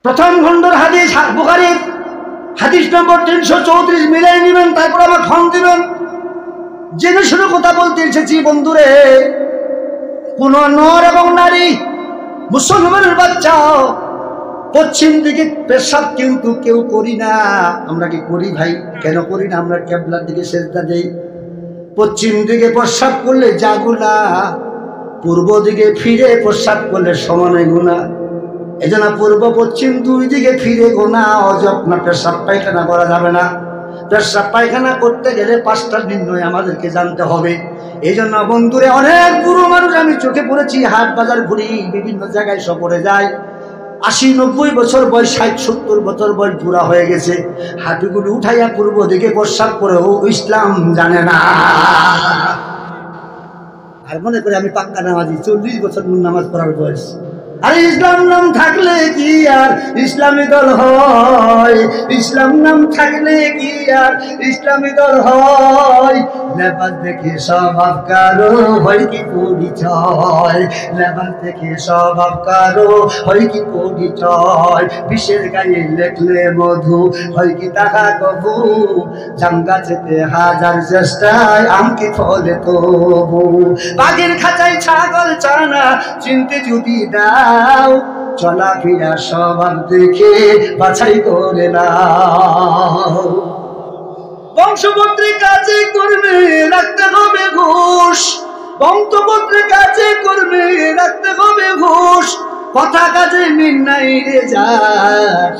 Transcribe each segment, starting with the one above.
প্রথম খণ্ডের হাদিস বুখারীর হাদিস নম্বর 334 মিলাই নেবেন, তারপর আমার ফোন দিবেন। জেনে শুনে কথা বলতে এসেছি বন্ধুরে। কোন নর এবং নারী মুসলমানের বাচ্চা পশ্চিম দিকে পেশাব কিন্তু কেউ করি না। আমরা কি করি ভাই? কেন করি না? আমরা কিবলার দিকে সেজদা দেই। পশ্চিম দিকে প্রস্রাব করলে যা গুনাহ, পূর্ব দিকে ফিরে প্রস্রাব করলে সমানে গুনাহ। এজন্য পূর্ব পশ্চিম দুই দিকে ফিরে গুনাহ, অযত্ন পেশাব পায়খানা করা যাবে না। পেশাব পায়খানা করতে গেলে 5টা নির্ণয় আমাদেরকে জানতে হবে। এই জন্য বন্ধুরে, অনেক বুড়ো মানুষ আমি চোখে পড়েছি, হাট বাজার ঘুরি, বিভিন্ন জায়গায় সফরে যায়, 80-90 বছর বয়স, 60-70 বছর বয়স, বুড়া হয়ে গেছে। হাঁটুগুলো উঠাইয়া পূর্ব দিকে প্রস্রাব করে ও ইসলাম জানে না। আর মনে করে আমি পাক্কা নামাজি, 40 বছর নামাজ পড়ার বয়স। আরে ইসলাম নাম থাকলে কি আর ইসলামী দল হয়? ইসলাম নাম থাকলে কি আর ইসলামী দল হয়? লেবাস দেখে স্বভাব কারো হয় কি পরিচয়? লেবাস দেখে স্বভাব কারো হয় কি পরিচয়? বিষের গায়ে লেখলে মধু হয় কি তাহা কবু? জাম গাছেতে হাজার চেষ্টায় আম কি ফলে তবু? বাঘের খাঁচায় ছাগল চানা চিনতে যদি দাও, চলাফেরা স্বভাব দেখে বাছাই করে নাও। বংশপত্রে কাজে করবে রাখতে হবে ঘুষ, বংশপত্রে কাজে করবে রাখতে হবে ঘুষ। কথা কাজে মিল নাই রে যা,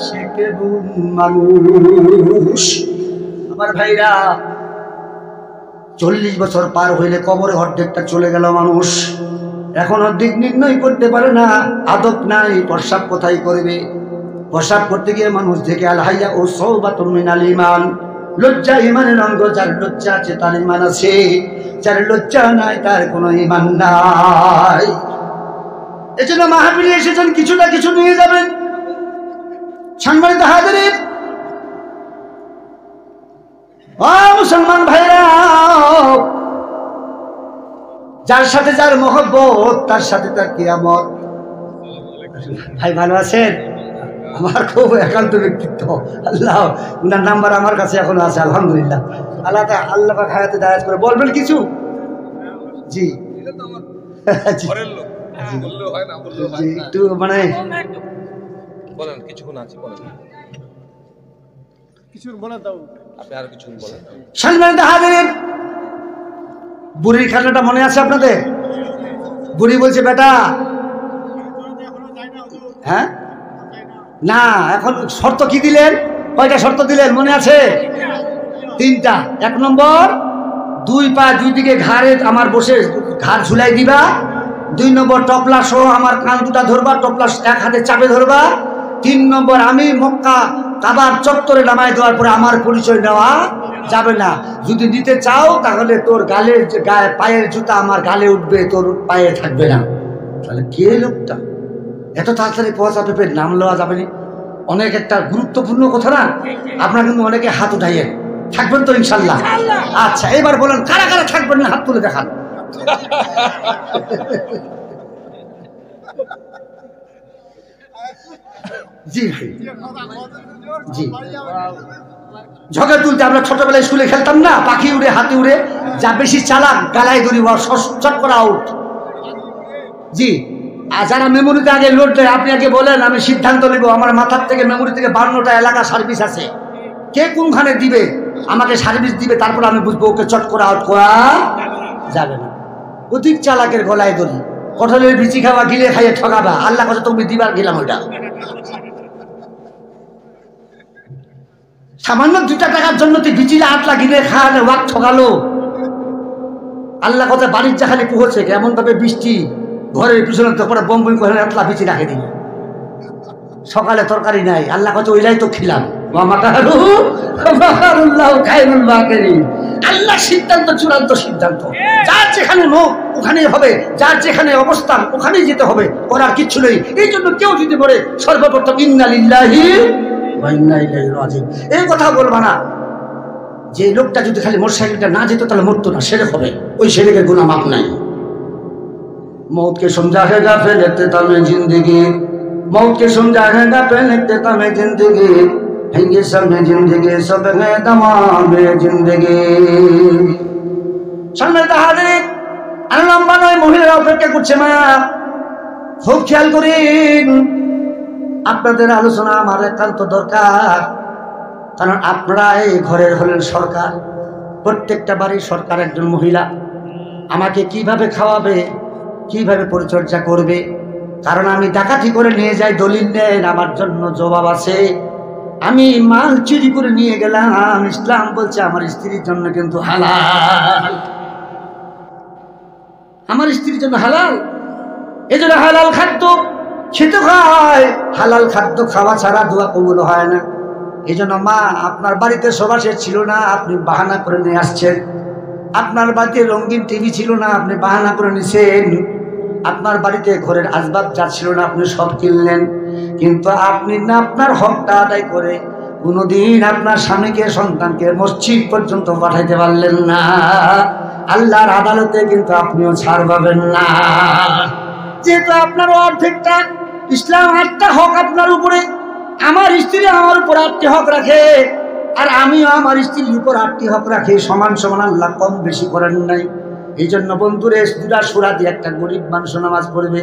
সে কেবল মানুষ। আমার ভাইরা, 40 বছর পার হইলে কবরে অর্ধেকটা চলে গেল মানুষ। এখন অর্ধেক নির্ণয় করতে পারে না, আদব নাই, প্রস্রাব কোথায় করবে। প্রস্রাব করতে গিয়ে মানুষ দেখে আল হাইয়া ও সওবাতুম মিনাল ঈমান, লজ্জা ঈমানের অঙ্গ। যার লজ্জা আছে তার ঈমান আছে, যার লজ্জা নাই তার কোনো ঈমান নাই। এজন্য মাহফিলে এসেছেন, কিছু না কিছু নিয়ে যাবেন। সম্মানিত হাজিরিন, ও মুসলমান ভাইরা, যার সাথে যার মহব্বত তার সাথে তার কিয়ামত। ভাই ভালো আছেন? আমার খুব একান্ত ব্যক্তিত্ব, আল্লাহ উনার নাম্বার আমার কাছে এখনো আছে, আলহামদুলিল্লাহ। আল্লাহ হায়াতে দায়াত করে বলবেন কিছু। জি একটু মানে বুড়ির খানাটা মনে আছে আপনাদের? বুড়ি বলছে, বেটা, হ্যাঁ না, এখন শর্ত কি দিলেন? কয়টা শর্ত দিলেন মনে আছে? 3টা। 1 নম্বর, 2 পা 2 দিকে ঘাড়ে আমার বসে ঘাড় ঝুলাই দিবা। 2 নম্বর, টপলা সহ আমার কান দুটা ধরবা, টপলা 1 হাতে চাপে ধরবা। 3 নম্বর, আমি মক্কা কাবার চত্বরে নামাই দেওয়ার পরে আমার পরিচয় নেওয়া যাবে না। যদি দিতে চাও তাহলে তোর গালের গায়ে পায়ের জুতা আমার গালে উঠবে, তোর পায়ে থাকবে না। তাহলে কে লোকটা? এত তাড়াতাড়ি পয়সা পেপে নাম লওয়া যাবে না। অনেক একটা গুরুত্বপূর্ণ কথা না? আপনারা কিন্তু অনেকে হাত উঠাইয়েন, থাকবেন তো ইনশাল্লাহ? আচ্ছা, এবার বলেন কারা কারা থাকবেন না, হাত তুলে দেখান। জি জি, ঝগড়া তুলতে আমরা ছোটবেলায় স্কুলে খেলতাম না, পাখি উড়ে হাতি উড়ে, যা বেশি চালাক গালায় দড়ি চট করে আউট। জি, আর যারা মেমোরিতে আগে লোড দেয়, আপনি আগে বলেন, আমি সিদ্ধান্ত নেব। আমার মাথার থেকে মেমোরি থেকে 52টা এলাকা সার্ভিস আছে, কে কোনখানে দিবে আমাকে সার্ভিস দিবে, তারপর আমি বুঝবো ওকে চট করে আউট করা যাবে না। অধিক চালাকের গলায় দড়ি, কঠলের বিচি খাওয়া, গিলে খাইয়ে ঠকাবা। আল্লাহ কথা তুমি দিবার গেলাম ওইটা। সামান্য 2টা টাকার জন্য তুই বিচিলে 8 লাখ গিলে খাওয়ালে ওয়াক ঠকালো। আল্লাহ কথা বাড়ির জাখানে পৌঁছে এমন ভাবে বৃষ্টি, ঘরের পিছনে পরে বম্বই করে 8 লাখ বিচি রাখে দিল। সকালে তরকারি নাই, আল্লাহ কথা ওইলাই তো খিলাম। আল্লাহ সিদ্ধান্ত চূড়ান্ত সিদ্ধান্ত, যার যেখানে মুখ ওখানেই হবে, যার যেখানে অবস্থান ওখানেই যেতে হবে, করার কিচ্ছু নেই। এই জন্য কেউ যদি বলে সর্বপ্রথম ইন্না লিল্লাহি ওয়া ইন্না ইলাইহি রাজিউন, এই কথা বলবা না। যে লোকটা যদি খালি মোটরসাইকেলটা না যেত তাহলে মরতো না, সেরেক হবে, ওই সেরেকের গুনাহ মাপ নাই। मौत के समझा है गाफिल इख्तिताम जिंदगी मौत के समझा है ना पहले देता मैं जिंदगी है ये सब में जिंदगी सब है तमाम जिंदगी সম্মানিত হাজিরিন আমি লম্বা নয় মহিলারা অপেক্ষা করছে মা খুব খেয়াল করেন আপনাদের আলোচনা আমার একান্ত দরকার কারণ আপনারা এই ঘরের হলেন সরকার প্রত্যেকটা বাড়ির সরকার একজন মহিলা আমাকে কিভাবে খাওয়াবে কিভাবে পরিচর্যা করবে কারণ আমি ডাকাতি করে নিয়ে যাই দলিল নেন আমার জন্য জবাব আছে আমি মাল চুরি করে নিয়ে গেলাম ইসলাম বলছে আমার স্ত্রীর জন্য কিন্তু হালাল আমার স্ত্রীর জন্য হালাল এজন্য হালাল খাদ্য খেতে হয় হালাল খাদ্য খাওয়া ছাড়া দোয়া কবুল হয় না এজন্য মা আপনার বাড়িতে সোফা সেট ছিল না আপনি বাহানা করে নিয়ে আসছেন আপনার বাড়িতে রঙিন টিভি ছিল না আপনি বাহানা করে নিছেন আপনার বাড়িতে ঘরের আসবাব যা ছিল না আপনি সব কিনলেন কিন্তু আপনি না আপনার হকটা আদায় করে কোনোদিন আপনার স্বামীকে সন্তানকে মসজিদ পর্যন্ত পাঠাইতে পারলেন না আল্লাহর আদালতে কিন্তু আপনিও ছাড় পাবেন না যেহেতু আপনার অর্ধেকটা ইসলাম 8টা হক আপনার উপরে আমার স্ত্রী আমার উপর 8টি হক রাখে আর আমিও আমার স্ত্রীর উপর 8টি হক রাখি সমান সমান আল্লাহ কম বেশি করেন নাই এই জন্য বন্ধুরে 2টা সূরা দিয়ে একটা গরিব মানুষ নামাজ পড়বে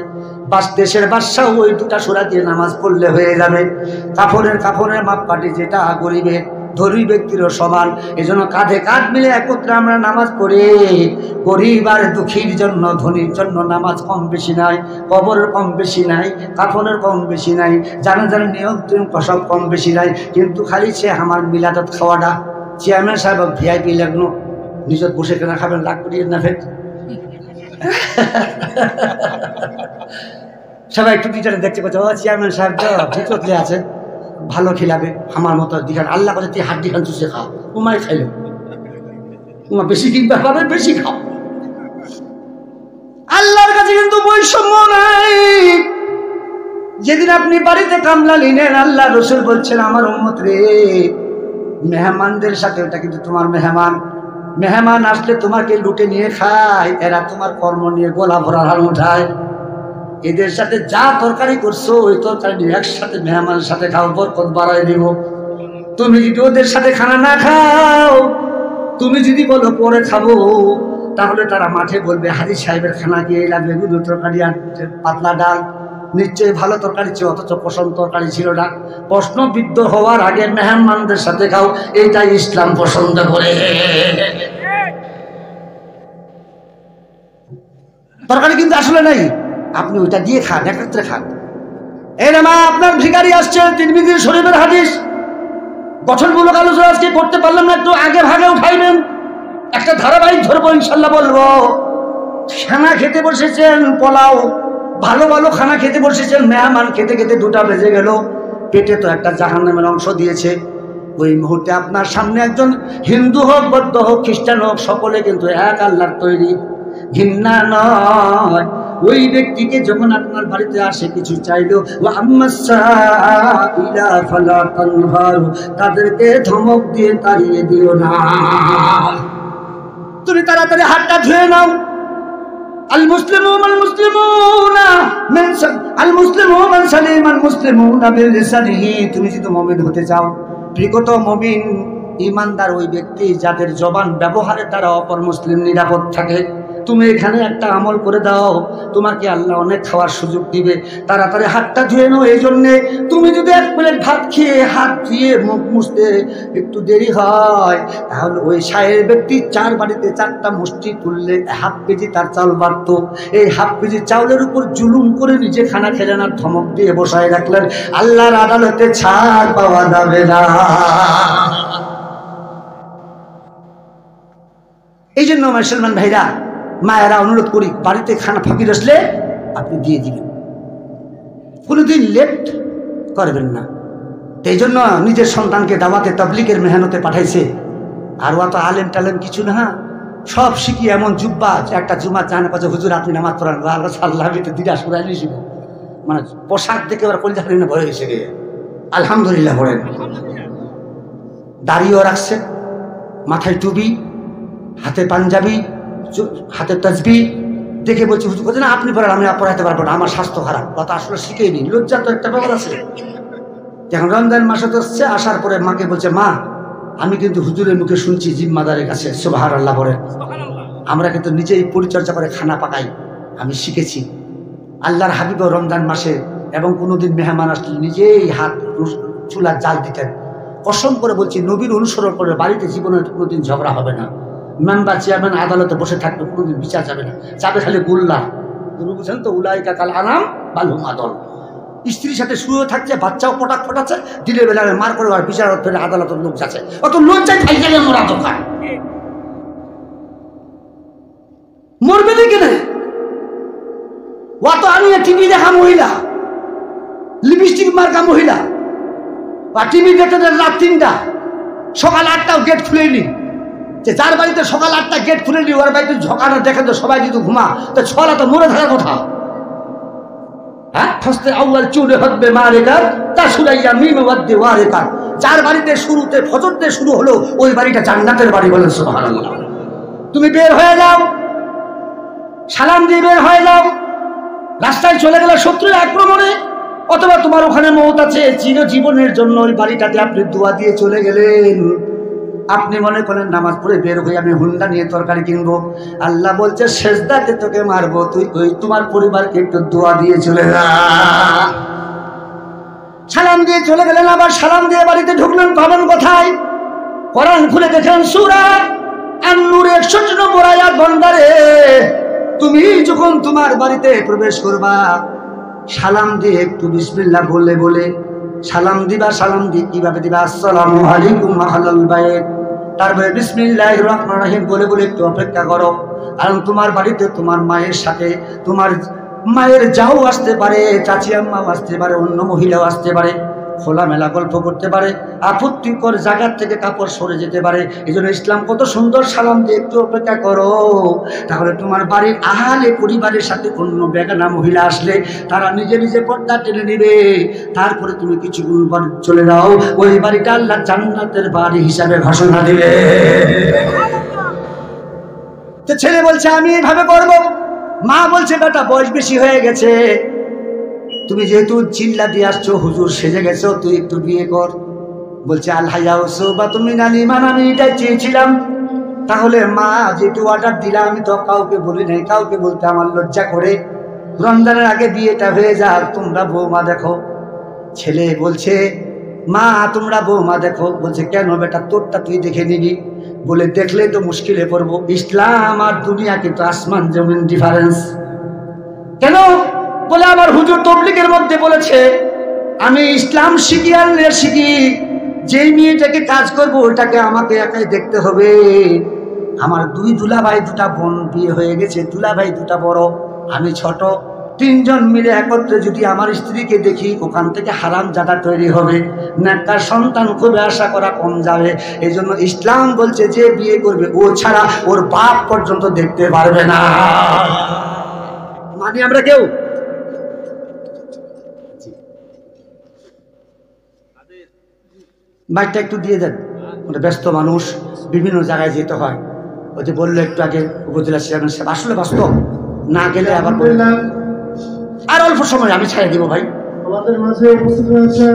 বাস দেশের বাদশাহ ওই 2টা সূরা দিয়ে নামাজ পড়লে হয়ে যাবে কাফনের মাপকাঠি যেটা গরিবের ধনী ব্যক্তিরও সমান এই জন্য কাঁধে কাঁধ মিলে একত্রে আমরা নামাজ পড়ি গরিব আর দুঃখীর জন্য ধনীর জন্য নামাজ কম বেশি নাই কবরের কম বেশি নাই কাফনের কম বেশি নাই জানাজার নিয়ম সব কম বেশি নাই কিন্তু খালি সে আমার মিলাদত খাওয়াটা চেয়ারম্যান সাহেব ভিআইপি লাগলো নিজত বসে কেনা খাবেন লাগ করিয়ে না ফের সবাই একটু টিচারে দেখতে পাচ্ছে ও চেয়ারম্যান সাহেব তো ভিতরে আছে ভালো খিলাবে আমার মতো দিঘান আল্লাহ করে তুই হাড্ডি খান চুষে খাও উমায় খাইলে উমা বেশি কিনতে পারবে বেশি খাও আল্লাহর কাছে কিন্তু বৈষম্য নাই যেদিন আপনি বাড়িতে কামলা নিলেন আল্লাহ রসুল বলছেন আমার উম্মত রে মেহমানদের সাথে ওটা কিন্তু তোমার মেহমান আসলে তোমাকে লুটে নিয়ে খায় এরা তোমার কর্ম নিয়ে গোলা ভরা হাল উঠায় এদের সাথে যা তরকারি করছো ওই তরকারি একসাথে মেহমানের সাথে খাও বরকত বাড়াই দিব তুমি যদি ওদের সাথে খানা না খাও তুমি যদি বলো পরে খাবো তাহলে তারা মাঠে বলবে হাজি সাহেবের খানা কি এলা বেগুন তরকারি আর পাতলা ডাল নিশ্চয়ই ভালো তরকারি ছিল অথচ পছন্দ তরকারি ছিল না প্রশ্নবিদ্ধ হওয়ার আগে মেহমানদের সাথে খাও এটাই ইসলাম পছন্দ করে তরকারি কিন্তু আসলে নাই আপনি ওইটা দিয়ে খান একত্রে খান এই না মা আপনার ভিখারি আসছে তিরমিজি শরীফের হাদিস গঠনমূলক আলোচনা আজকে করতে পারলাম না একটু আগে ভাগে উঠাইবেন একটা ধারাবাহিক ধরবো ইনশাল্লাহ বলবো খানা খেতে বসেছেন পোলাও ভালো ভালো খানা খেতে বসেছেন মেহমান খেতে খেতে 2টা বেজে গেল পেটে তো একটা জাহান্নামের অংশ দিয়েছে ওই মুহূর্তে আপনার সামনে একজন হিন্দু হোক বৌদ্ধ হোক খ্রিস্টান হোক সকলে কিন্তু এক আল্লাহর তৈরি ঘৃণা নয় ওই ব্যক্তিকে যখন আপনার বাড়িতে আসে কিছু চাইলো তাদেরকে ধমক দিয়ে তাড়িয়ে দিও না তুমি তাড়াতাড়ি হাতটা ধুয়ে নাও আল মুসলিমুনা মান সালিমাল মুসলিমুনা বিলিসানিহি তুমি যদি মুমিন হতে চাও বিগত মুমিন ঈমানদার ওই ব্যক্তি যাদের জবান ব্যবহারের দ্বারা অপর মুসলিম নিরাপদ থাকে তুমি এখানে একটা আমল করে দাও তোমাকে আল্লাহ অনেক খাওয়ার সুযোগ দিবে তাড়াতাড়ি হাতটা ধুয়ে নাও এই জন্যে তুমি যদি 1 প্লেট ভাত খেয়ে হাত ধুয়ে মুখ মুছতে একটু দেরি হয় তাহলে ওই সাহের ব্যক্তি 4 বাড়িতে 4টা মুষ্টি তুললে হাফ কেজি তার চাল বাড়ত এই হাফ কেজি চাউলের উপর জুলুম করে নিজে খানা খেলেন আর ধমক দিয়ে বসায় রাখলেন আল্লাহর আদালতে ছাড় পাওয়া যাবে না এই জন্য মুসলমান ভাইরা মায়েরা অনুরোধ করি বাড়িতে খানা ফকির আসলে আপনি দিয়ে দিবেন কোনোদিন লেট করবেন না এই জন্য নিজের সন্তানকে দাওয়াতে তাবলীগের মেহনতে পাঠাইছে আর অত আলেম টালেম কিছু না সব শিখি এমন জুব্বা একটা জুমা জানা পাচ্ছে হুজুর আপনি নামাজ পড়ান আল্লাহ তো দিদা সুরাই নিয়েছিল মানে পোশাক দেখে ওরা কলজা করে ভয় হয়েছে গে আলহামদুলিল্লাহ পড়েন দাড়িও রাখছে মাথায় টুপি হাতে পাঞ্জাবি হাতে তসবি দেখে বলছি হুজুর বলছে না আপনি পড়ান, আমি পড়াইতে পারবো না, আমার স্বাস্থ্য খারাপ। কথা আসলে শিখেই নি, লজ্জা তো একটা ব্যাপার আছে। এখন রমজান মাসে তো আসছে, আসার পরে মাকে বলছে মা আমি কিন্তু হুজুরের মুখে শুনছি জিম্মাদারের কাছে সুবহানাল্লাহ বলেন, আমরা কিন্তু নিজেই পরিচর্যা করে খানা পাকাই, আমি শিখেছি। আল্লাহর হাবিব রমজান মাসে এবং কোনোদিন মেহমান আসলে নিজেই হাত চুলার জাল দিতেন। কসম করে বলছি নবীর অনুসরণ করে বাড়িতে জীবনে কোনোদিন ঝগড়া হবে না। মেম্বার চেয়ারম্যান আদালতে বসে থাকবে, কোনোদিন বিচার যাবে না, যাবে খালি গোল্লা। বুঝছেন তো, উলাইকা কাল আনাম বাল হুম আদল। স্ত্রীর সাথে শুয়ে থাকছে, বাচ্চাও পটাক ফটাচ্ছে, দিনের বেলা মার করে আর বিচার ফেলে আদালতের লোক যাচ্ছে, অত লজ্জায় খাই গেলে মোরা দোকান মরবে না কেন? অত আনিয়ে টিভি দেখা মহিলা, লিপস্টিক মার্কা মহিলা, বা টিভি দেখতে রাত 3টা, সকাল 8টাও গেট খুলেনি। যে যার বাড়িতে সকাল 8টা গেট খুলেনি ওর বাড়িতে ঝকানো দেখেন তো সবাই যদি ঘুমা, তো ছলা তো মরে থাকার কথা। হ্যাঁ, ফার্স্টে আউয়াল চুরে হদবে মারেকার তা সুরাইয়া মিমে ওয়াদ্দি ওয়ারেকার। যার বাড়িতে শুরুতে ফজর দিয়ে শুরু হলো ওই বাড়িটা জান্নাতের বাড়ি, বলেন সুবহানাল্লাহ। তুমি বের হয়ে যাও, সালাম দিয়ে বের হয়ে যাও, রাস্তায় চলে গেলে শত্রুর আক্রমণে, অথবা তোমার ওখানে মওত আছে, চিরজীবনের জন্য ওই বাড়িটাতে আপনি দোয়া দিয়ে চলে গেলেন। আপনি মনে করেন নামাজ পড়ে বের হয়ে আমি হুন্ডা নিয়ে তরকারি কিনবো, আল্লাহ বলছে সেজদাতে তোকে মারবো, তুই ওই তোমার পরিবারকে একটু দোয়া দিয়ে চলে যা। সালাম দিয়ে চলে গেলেন, আবার সালাম দিয়ে বাড়িতে ঢুকলেন, পাবেন কোথায়? কোরআন খুলে দেখেন সূরা আন-নূর 61 নম্বর আয়াত। বান্দারে তুমি যখন তোমার বাড়িতে প্রবেশ করবা, সালাম দিয়ে একটু বিসমিল্লাহ বলে বলে সালাম দিবা। সালাম দিয়ে কিভাবে দিবা? আসসালামু আলাইকুম আহলাল বাইত। তারপরে বিসমিল্লাহির রহমানির রহিম বলে বলে একটু অপেক্ষা করো, কারণ তোমার বাড়িতে তোমার মায়ের সাথে তোমার মায়ের যাও আসতে পারে, চাচি আম্মাও আসতে পারে, অন্য মহিলাও আসতে পারে, খোলামেলা গল্প করতে পারে, আপত্তিকর জায়গার থেকে কাপড় সরে যেতে পারে। এই জন্য ইসলাম কত সুন্দর, সালাম দিয়ে একটু অপেক্ষা করো। তাহলে তোমার বাড়ির আহালে পরিবারের সাথে অন্য বেগানা মহিলা আসলে তারা নিজে নিজে পর্দা টেনে নিবে। তারপরে তুমি কিছুক্ষণ পর চলে যাও, ওই বাড়িটা আল্লাহ জান্নাতের বাড়ি হিসাবে ঘোষণা দিবে। তো ছেলে বলছে আমি এইভাবে করবো, মা বলছে বেটা বয়স বেশি হয়ে গেছে, তুমি যেহেতু চিল্লা দিয়ে আসছো, হুজুর সেজে গেছো, তুই একটু বিয়ে কর। বলছে আল্লাহ তুমি নালিমান, আমি এটাই চেয়েছিলাম। তাহলে মা যেহেতু অর্ডার দিলাম, আমি তো কাউকে বলি নাই, কাউকে বলতে আমার লজ্জা করে, রমজানের আগে বিয়েটা হয়ে যাক, তোমরা বৌমা দেখো। ছেলে বলছে মা তোমরা বৌমা দেখো। বলছে কেন বেটা, তোরটা তুই দেখে নিবি। বলে দেখলে তো মুশকিলে পড়বো, ইসলাম আর দুনিয়া কিন্তু আসমান জমিন ডিফারেন্স। কেন? বলে আমার হুজুর তাবলীগের মধ্যে বলেছে আমি ইসলাম শিখি আর শিখি, যেই মেয়েটাকে কাজ করবো ওটাকে আমাকে একাই দেখতে হবে। আমার 2 দুলাভাই 2টা বোন বিয়ে হয়ে গেছে, দুলাভাই 2টা বড়, আমি ছোট। 3 জন মিলে একত্রে যদি আমার স্ত্রীকে দেখি, ওখান থেকে হারাম জাদা তৈরি হবে, নেককার সন্তান খুবই আশা করা কম যাবে। এই জন্য ইসলাম বলছে যে বিয়ে করবে ও ছাড়া ওর বাপ পর্যন্ত দেখতে পারবে না। মানে আমরা কেউ মাইকটা একটু দিয়ে দেন, ব্যস্ত মানুষ, বিভিন্ন জায়গায় যেতে হয়। ওই যে বললো একটু আগে উপজেলা চেয়ারম্যান সাহেব, আসলে বাস্তব, না গেলে আবার আর অল্প সময় আমি ছাড়িয়ে দিব। ভাই আমাদের মাঝে উপস্থিত হয়েছে